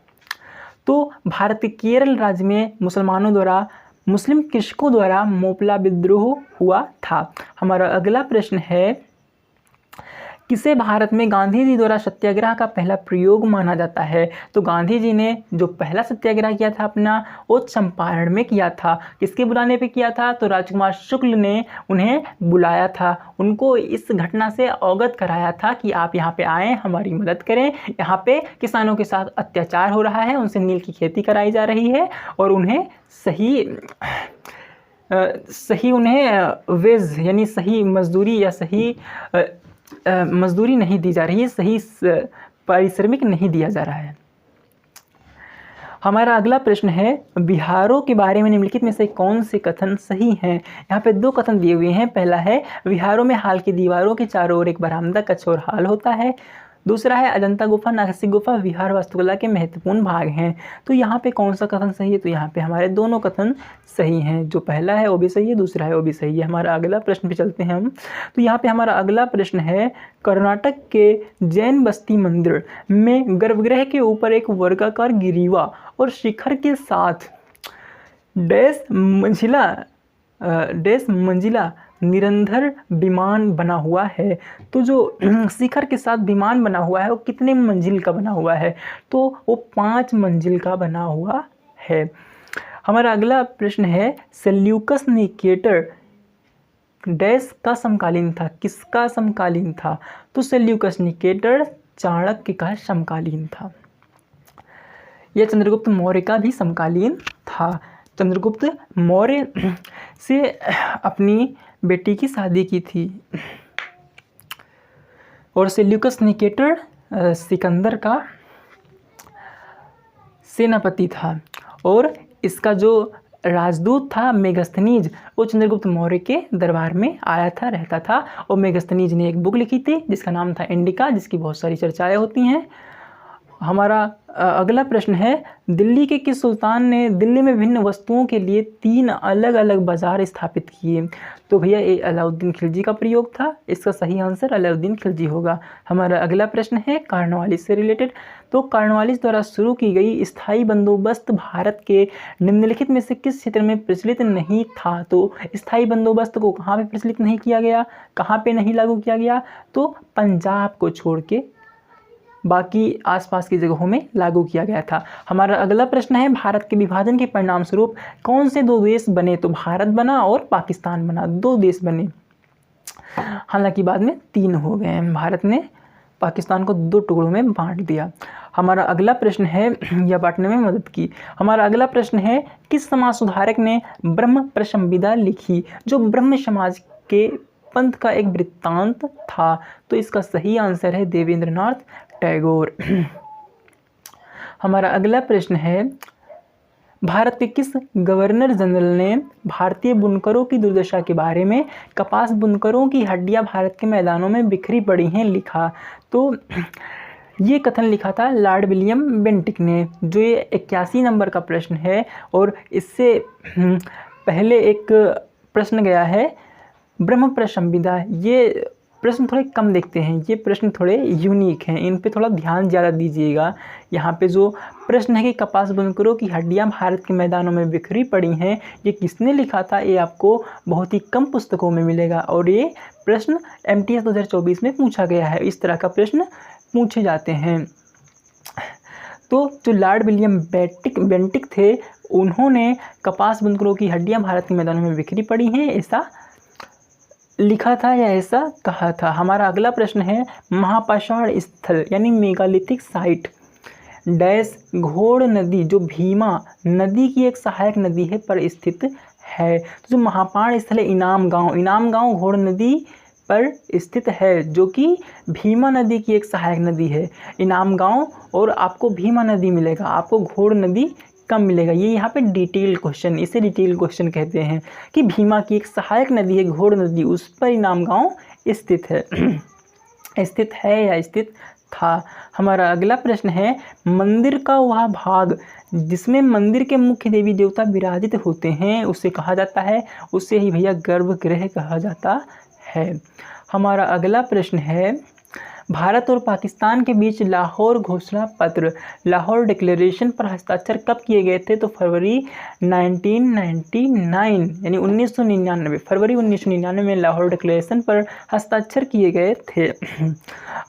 तो भारत के केरल राज्य में मुसलमानों द्वारा मुस्लिम कृषकों द्वारा मोपला विद्रोह हुआ था। हमारा अगला प्रश्न है, किसे भारत में गांधी जी द्वारा सत्याग्रह का पहला प्रयोग माना जाता है। तो गांधी जी ने जो पहला सत्याग्रह किया था अपना, वो चंपारण में किया था। किसके बुलाने पे किया था। तो राजकुमार शुक्ल ने उन्हें बुलाया था, उनको इस घटना से अवगत कराया था कि आप यहाँ पे आएँ, हमारी मदद करें। यहाँ पे किसानों के साथ अत्याचार हो रहा है, उनसे नील की खेती कराई जा रही है और उन्हें सही सही उन्हें वेज यानी सही मजदूरी या सही मजदूरी नहीं दी जा रही है, सही पारिश्रमिक नहीं दिया जा रहा है। हमारा अगला प्रश्न है, विहारों के बारे में निम्नलिखित में से कौन से कथन सही हैं। यहाँ पे दो कथन दिए हुए हैं। पहला है, विहारों में हाल की दीवारों के चारों ओर एक बरामदा कक्ष और हाल होता है। दूसरा है, अजंता गुफा नागसी गुफा विहार वास्तुकला के महत्वपूर्ण भाग हैं। तो यहाँ पे कौन सा कथन सही है? तो यहाँ पे हमारे दोनों कथन सही हैं। जो पहला है वो भी सही है, दूसरा है वो भी सही है। हमारा अगला प्रश्न पे चलते हैं हम। तो यहाँ पे हमारा अगला प्रश्न है, कर्नाटक के जैन बस्ती मंदिर में गर्भगृह के ऊपर एक वर्गाकार गिरीवा और शिखर के साथ डैश मंजिला निरंतर विमान बना हुआ है। तो जो शिखर के साथ विमान बना हुआ है वो कितने मंजिल का बना हुआ है? तो वो 5 मंजिल का बना हुआ है। हमारा अगला प्रश्न है, सेल्यूकस निकेटर डैश का समकालीन था, किसका समकालीन था? तो सेल्यूकस निकेटर चाणक्य का समकालीन था। यह चंद्रगुप्त मौर्य का भी समकालीन था। चंद्रगुप्त मौर्य से अपनी बेटी की शादी की थी और सेल्यूकस निकेटर सिकंदर का सेनापति था और इसका जो राजदूत था मेगस्थनीज, वो चंद्रगुप्त मौर्य के दरबार में आया था, रहता था। और मेगस्थनीज ने एक बुक लिखी थी जिसका नाम था इंडिका, जिसकी बहुत सारी चर्चाएं होती हैं। हमारा अगला प्रश्न है, दिल्ली के किस सुल्तान ने दिल्ली में विभिन्न वस्तुओं के लिए 3 अलग अलग बाजार स्थापित किए? तो भैया ये अलाउद्दीन खिलजी का प्रयोग था। इसका सही आंसर अलाउद्दीन खिलजी होगा। हमारा अगला प्रश्न है कॉर्नवालिस से रिलेटेड। तो कॉर्नवालिस द्वारा शुरू की गई स्थायी बंदोबस्त भारत के निम्नलिखित में से किस क्षेत्र में प्रचलित नहीं था? तो स्थायी बंदोबस्त को कहाँ पे प्रचलित नहीं किया गया, कहाँ पे नहीं लागू किया गया? तो पंजाब को छोड़ के बाकी आसपास की जगहों में लागू किया गया था। हमारा अगला प्रश्न है, भारत के विभाजन के परिणाम स्वरूप कौन से 2 देश बने? तो भारत बना और पाकिस्तान बना, 2 देश बने। हालांकि बाद में 3 हो गए हैं। भारत ने पाकिस्तान को 2 टुकड़ों में बांट दिया। हमारा अगला प्रश्न है, यह बांटने में मदद की। हमारा अगला प्रश्न है, किस समाज सुधारक ने ब्रह्म प्रसंविदा लिखी, जो ब्रह्म समाज के पंथ का एक वृत्तांत था? तो इसका सही आंसर है देवेंद्रनाथ टैगोर। हमारा अगला प्रश्न है, भारत के किस गवर्नर जनरल ने भारतीय बुनकरों की दुर्दशा के बारे में कपास बुनकरों की हड्डियां भारत के मैदानों में बिखरी पड़ी हैं लिखा? तो ये कथन लिखा था लॉर्ड विलियम बेंटिक ने। जो ये 81 नंबर का प्रश्न है और इससे पहले एक प्रश्न गया है ब्रह्म प्रसंविदा। ये प्रश्न थोड़े कम देखते हैं, ये प्रश्न थोड़े यूनिक हैं, इन पे थोड़ा ध्यान ज़्यादा दीजिएगा। यहाँ पे जो प्रश्न है कि कपास बुनकरों की हड्डियाँ भारत के मैदानों में बिखरी पड़ी हैं, ये किसने लिखा था? ये आपको बहुत ही कम पुस्तकों में मिलेगा और ये प्रश्न MTS 2024 में पूछा गया है। इस तरह का प्रश्न पूछे जाते हैं। तो जो लॉर्ड विलियम बेंटिक थे, उन्होंने कपास बुनकरों की हड्डियाँ भारत के मैदानों में बिखरी पड़ी हैं ऐसा लिखा था या ऐसा कहा था? हमारा अगला प्रश्न है, महापाषाण स्थल यानी मेगालिथिक साइट डैश घोड़ नदी, जो भीमा नदी की एक सहायक नदी है, पर स्थित है। तो जो महापाण स्थल है इनाम गांव घोड़ नदी पर स्थित है, जो कि भीमा नदी की एक सहायक नदी है। इनाम गांव और आपको भीमा नदी मिलेगा, आपको घोड़ नदी कम मिलेगा। ये यहाँ पे डिटेल क्वेश्चन, इसे डिटेल क्वेश्चन कहते हैं कि भीमा की एक सहायक नदी है घोड़ नदी, उस पर इनाम गांव स्थित है स्थित है या स्थित था। हमारा अगला प्रश्न है, मंदिर का वह भाग जिसमें मंदिर के मुख्य देवी देवता विराजित होते हैं उसे कहा जाता है, उसे ही भैया गर्भगृह कहा जाता है। हमारा अगला प्रश्न है, भारत और पाकिस्तान के बीच लाहौर घोषणा पत्र लाहौर डिक्लेरेशन पर हस्ताक्षर कब किए गए थे? तो फरवरी 1999 यानी 1999 फरवरी 1999 में लाहौर डिक्लेरेशन पर हस्ताक्षर किए गए थे।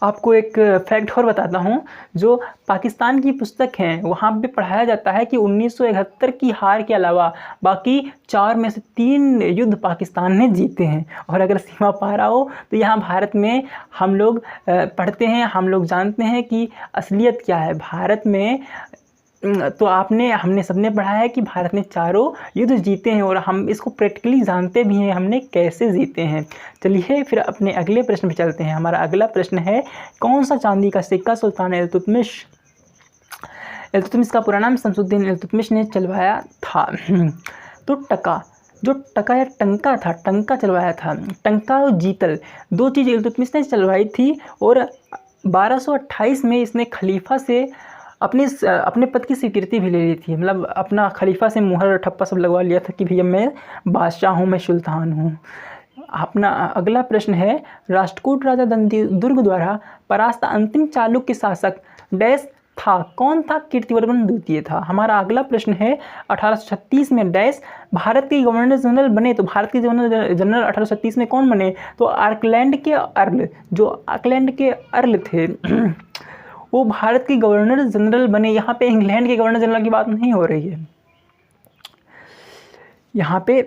आपको एक फैक्ट और बताता हूँ, जो पाकिस्तान की पुस्तक हैं वहाँ पे पढ़ाया जाता है कि 1971 की हार के अलावा बाकी 4 में से 3 युद्ध पाकिस्तान ने जीते हैं। और अगर सीमा पारा हो तो यहाँ भारत में हम लोग पढ़ते हैं, हम लोग जानते हैं कि असलियत क्या है। भारत में तो हमने सबने पढ़ा है कि भारत ने चारों युद्ध जीते हैं और हम इसको प्रैक्टिकली जानते भी हैं हमने कैसे जीते हैं। चलिए फिर अपने अगले प्रश्न पे चलते हैं। हमारा अगला प्रश्न है, कौन सा चांदी का सिक्का सुल्तान इल्तुतमिश का पूरा नाम शमसुद्दीन इल्तुतमिश ने चलवाया था? तो टका, जो टका या टंका था, टंका चलवाया था। टंका और जीतल, दो चीज़ इल्तुतमिश ने चलवाई थी और 1228 में इसने खलीफा से अपने पद की स्वीकृति भी ले ली थी। मतलब अपना खलीफा से मुहर ठप्पा सब लगवा लिया था कि भैया मैं बादशाह हूँ, मैं सुल्तान हूँ। अपना अगला प्रश्न है, राष्ट्रकूट राजा दुर्ग द्वारा परास्त अंतिम चालुक्य शासक डैश था? कौन था? कीर्तिवर्मन द्वितीय था। हमारा अगला प्रश्न है, 1836 में डैश भारत के गवर्नर जनरल बने? तो भारत के गवर्नर जनरल 1836 में कौन बने? तो ऑकलैंड के अर्ल, जो ऑकलैंड के अर्ल थे वो भारत के गवर्नर जनरल बने। यहाँ पे इंग्लैंड के गवर्नर जनरल की बात नहीं हो रही है, यहाँ पे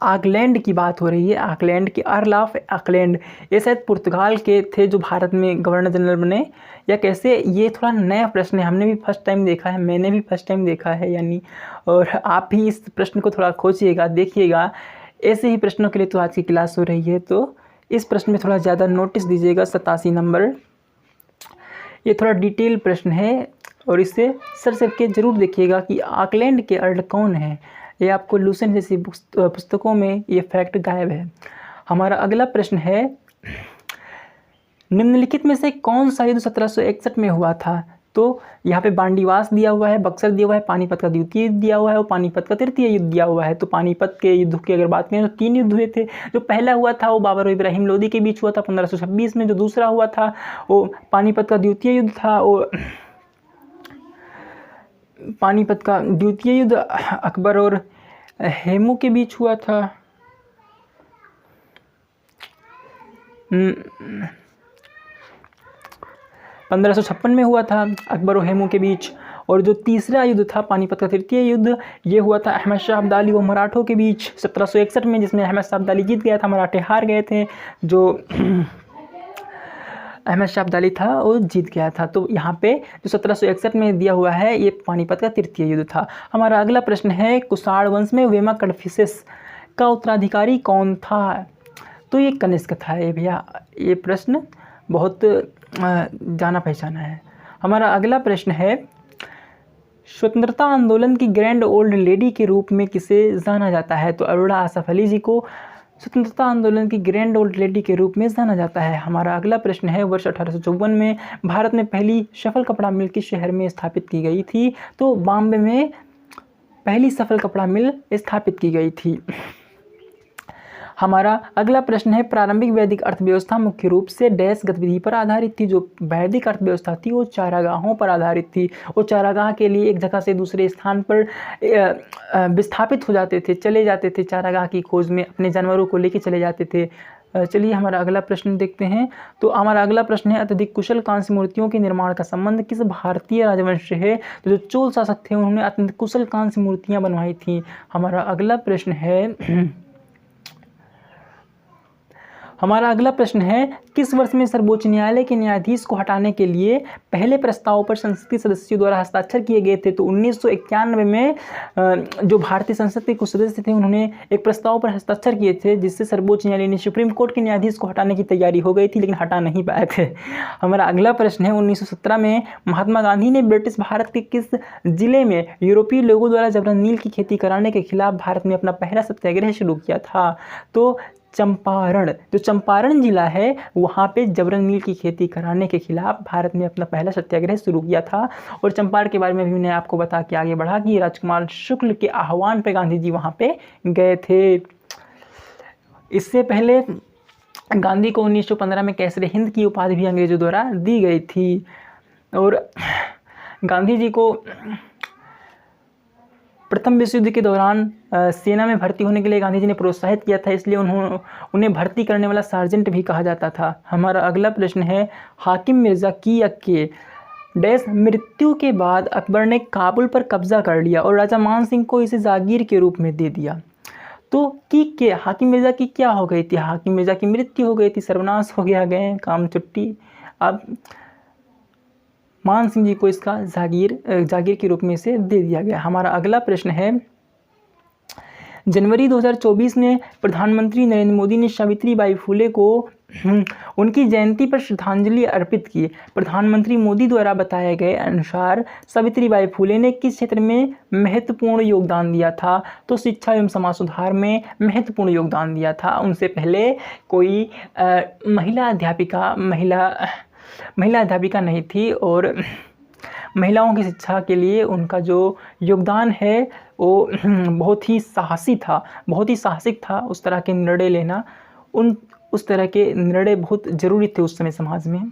ऑकलैंड की बात हो रही है। ऑकलैंड के अर्ल ऑफ ऑकलैंड, ये शायद पुर्तगाल के थे जो भारत में गवर्नर जनरल बने, या कैसे? ये थोड़ा नया प्रश्न है, हमने भी फर्स्ट टाइम देखा है, मैंने भी फर्स्ट टाइम देखा है यानी, और आप भी इस प्रश्न को थोड़ा खोजिएगा, देखिएगा। ऐसे ही प्रश्नों के लिए तो आज की क्लास हो रही है, तो इस प्रश्न में थोड़ा ज़्यादा नोटिस दीजिएगा। 87 नंबर, ये थोड़ा डिटेल प्रश्न है और इसे सर्च करके ज़रूर देखिएगा कि ऑकलैंड के अर्ल कौन है। ये आपको लूसेंट जैसी पुस्तकों में ये फैक्ट गायब है। हमारा अगला प्रश्न है, निम्नलिखित में से कौन सा युद्ध 1761 में हुआ था? तो यहाँ पे बांडीवास दिया हुआ है, बक्सर दिया हुआ है, पानीपत का द्वितीय युद्ध दिया हुआ है और पानीपत का तृतीय युद्ध दिया हुआ है। तो पानीपत के युद्ध की अगर बात करें तो 3 युद्ध हुए थे। जो पहला हुआ था वो बाबर और इब्राहिम लोदी के बीच हुआ था 1526 में। जो दूसरा हुआ था वो पानीपत का द्वितीय युद्ध था, और पानीपत का द्वितीय युद्ध अकबर और हेमू के बीच हुआ था। 1556 में हुआ था अकबर और हेमू के बीच। और जो तीसरा युद्ध था पानीपत का तृतीय युद्ध, ये हुआ था अहमद शाह अब्दाली व मराठों के बीच 1761 में, जिसमें अहमद शाह अब्दाली जीत गया था, मराठे हार गए थे। जो अहमद शाह अब्दाली था वो जीत गया था। तो यहाँ पे जो 1761 में दिया हुआ है ये पानीपत का तृतीय युद्ध था। हमारा अगला प्रश्न है, कुषाण वंश में वेमा कड़फिसेस का उत्तराधिकारी कौन था? तो ये कनिष्क था। ये भैया ये प्रश्न बहुत जाना पहचाना है। हमारा अगला प्रश्न है, स्वतंत्रता आंदोलन की ग्रैंड ओल्ड लेडी के रूप में किसे जाना जाता है? तो अरोड़ा आसफ अली जी को स्वतंत्रता आंदोलन की ग्रैंड ओल्ड लेडी के रूप में जाना जाता है। हमारा अगला प्रश्न है, वर्ष 1854 में भारत में पहली सफल कपड़ा मिल किस शहर में स्थापित की गई थी? तो बॉम्बे में पहली सफल कपड़ा मिल स्थापित की गई थी। हमारा अगला प्रश्न है, प्रारंभिक वैदिक अर्थव्यवस्था मुख्य रूप से डैश गतिविधि पर आधारित थी? जो वैदिक अर्थव्यवस्था थी वो चारागाहों पर आधारित थी। वो चारागाह के लिए एक जगह से दूसरे स्थान पर विस्थापित हो जाते थे, चले जाते थे, चारागाह की खोज में अपने जानवरों को लेके चले जाते थे। चलिए हमारा अगला प्रश्न देखते हैं। तो हमारा अगला प्रश्न है, अत्यधिक कुशल कांस्य मूर्तियों के निर्माण का संबंध किस भारतीय राजवंश से है? तो जो चोल शासक थे उन्होंने अत्यंत कुशल कांस्य मूर्तियाँ बनवाई थी। हमारा अगला प्रश्न है, हमारा अगला प्रश्न है, किस वर्ष में सर्वोच्च न्यायालय के न्यायाधीश को हटाने के लिए पहले प्रस्ताव पर संसद के सदस्यों द्वारा हस्ताक्षर किए गए थे? तो 1991 में जो भारतीय संसद के कुछ सदस्य थे उन्होंने एक प्रस्ताव पर हस्ताक्षर किए थे, जिससे सर्वोच्च न्यायालय ने सुप्रीम कोर्ट के न्यायाधीश को हटाने की तैयारी हो गई थी, लेकिन हटा नहीं पाए थे। हमारा अगला प्रश्न है, 1917 में महात्मा गांधी ने ब्रिटिश भारत के किस जिले में यूरोपीय लोगों द्वारा जबरन नील की खेती कराने के खिलाफ भारत में अपना पहला सत्याग्रह शुरू किया था? तो चंपारण, जो चंपारण जिला है वहाँ पे जबरन नील की खेती कराने के खिलाफ भारत ने अपना पहला सत्याग्रह शुरू किया था। और चंपारण के बारे में भी मैंने आपको बता के आगे बढ़ा कि राजकुमार शुक्ल के आह्वान पे गांधी जी वहाँ पे गए थे। इससे पहले गांधी को 1915 में कैसरे हिंद की उपाधि भी अंग्रेजों द्वारा दी गई थी। और गांधी जी को प्रथम विश्व युद्ध के दौरान सेना में भर्ती होने के लिए गांधी जी ने प्रोत्साहित किया था, इसलिए उन्हें भर्ती करने वाला सार्जेंट भी कहा जाता था। हमारा अगला प्रश्न है, हाकिम मिर्ज़ा की के डैश मृत्यु के बाद अकबर ने काबुल पर कब्जा कर लिया और राजा मान सिंह को इसे जागीर के रूप में दे दिया। तो की के हाकिम मिर्ज़ा की क्या हो गई थी? हाकिम मिर्ज़ा की मृत्यु हो गई थी, सर्वनाश हो गया, गए काम छुट्टी। अब मान सिंह जी को इसका जागीर के रूप में इसे दे दिया गया। हमारा अगला प्रश्न है, जनवरी 2024 में प्रधानमंत्री नरेंद्र मोदी ने सावित्रीबाई फुले को उनकी जयंती पर श्रद्धांजलि अर्पित की। प्रधानमंत्री मोदी द्वारा बताए गए अनुसार सावित्रीबाई फुले ने किस क्षेत्र में महत्वपूर्ण योगदान दिया था? तो शिक्षा एवं समाज सुधार में महत्वपूर्ण योगदान दिया था। उनसे पहले कोई महिला अध्यापिका नहीं थी और महिलाओं की शिक्षा के लिए उनका जो योगदान है वो बहुत ही साहसिक था। उस तरह के निर्णय लेना, उस तरह के निर्णय बहुत ज़रूरी थे उस समय समाज में।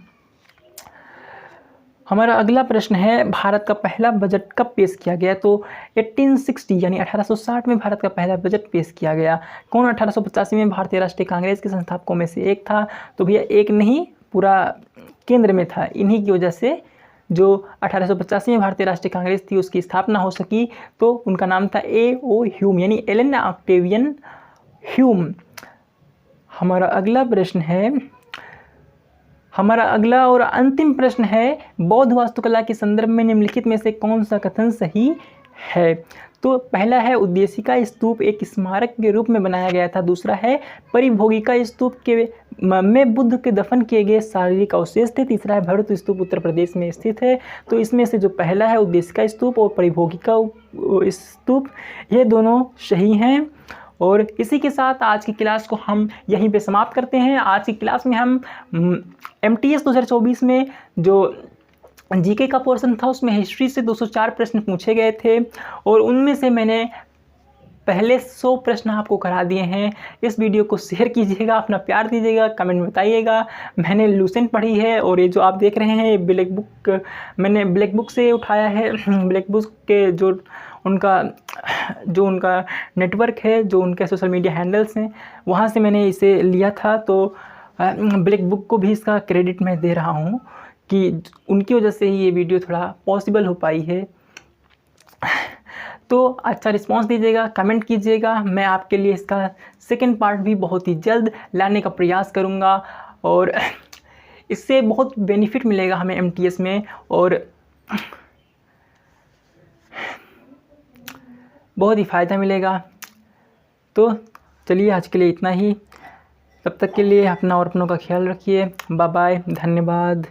हमारा अगला प्रश्न है, भारत का पहला बजट कब पेश किया गया? तो 1860 यानी 1860 में भारत का पहला बजट पेश किया गया। कौन 1885 में भारतीय राष्ट्रीय कांग्रेस के संस्थापकों में से एक था? तो भैया एक नहीं, पूरा केंद्र में था। इन्हीं की वजह से जो 1885 में भारतीय राष्ट्रीय कांग्रेस थी उसकी स्थापना हो सकी। तो उनका नाम था A.O. ह्यूम यानी एलन ऑक्टेवियन ह्यूम। हमारा अगला और अंतिम प्रश्न है, बौद्ध वास्तुकला के संदर्भ में निम्नलिखित में से कौन सा कथन सही है? तो पहला है, उद्देशिका स्तूप एक स्मारक के रूप में बनाया गया था। दूसरा है, परिभोगिका स्तूप में बुद्ध के दफन किए गए शारीरिक अवशेष थे। तीसरा है, भरत स्तूप उत्तर प्रदेश में स्थित है। तो इसमें से जो पहला है उद्देशिका स्तूप और परिभोगिका स्तूप, ये दोनों सही हैं। और इसी के साथ आज की क्लास को हम यहीं पे समाप्त करते हैं। आज की क्लास में हम MTS 2024 में जो जीके का पोर्शन था उसमें हिस्ट्री से 204 प्रश्न पूछे गए थे और उनमें से मैंने पहले 100 प्रश्न आपको करा दिए हैं। इस वीडियो को शेयर कीजिएगा, अपना प्यार दीजिएगा, कमेंट में बताइएगा। मैंने लूसेंट पढ़ी है और ये जो आप देख रहे हैं ब्लैक बुक, मैंने ब्लैक बुक से उठाया है। ब्लैक बुक के जो उनका नेटवर्क है, जो उनके सोशल मीडिया हैंडल्स हैं, वहाँ से मैंने इसे लिया था। तो ब्लैक बुक को भी इसका क्रेडिट मैं दे रहा हूँ कि उनकी वजह से ही ये वीडियो थोड़ा पॉसिबल हो पाई है। तो अच्छा रिस्पांस दीजिएगा, कमेंट कीजिएगा। मैं आपके लिए इसका सेकंड पार्ट भी बहुत ही जल्द लाने का प्रयास करूँगा और इससे बहुत बेनिफिट मिलेगा हमें MTS में और बहुत ही फ़ायदा मिलेगा। तो चलिए आज के लिए इतना ही। तब तक के लिए अपना और अपनों का ख्याल रखिए। बाय बाय, धन्यवाद।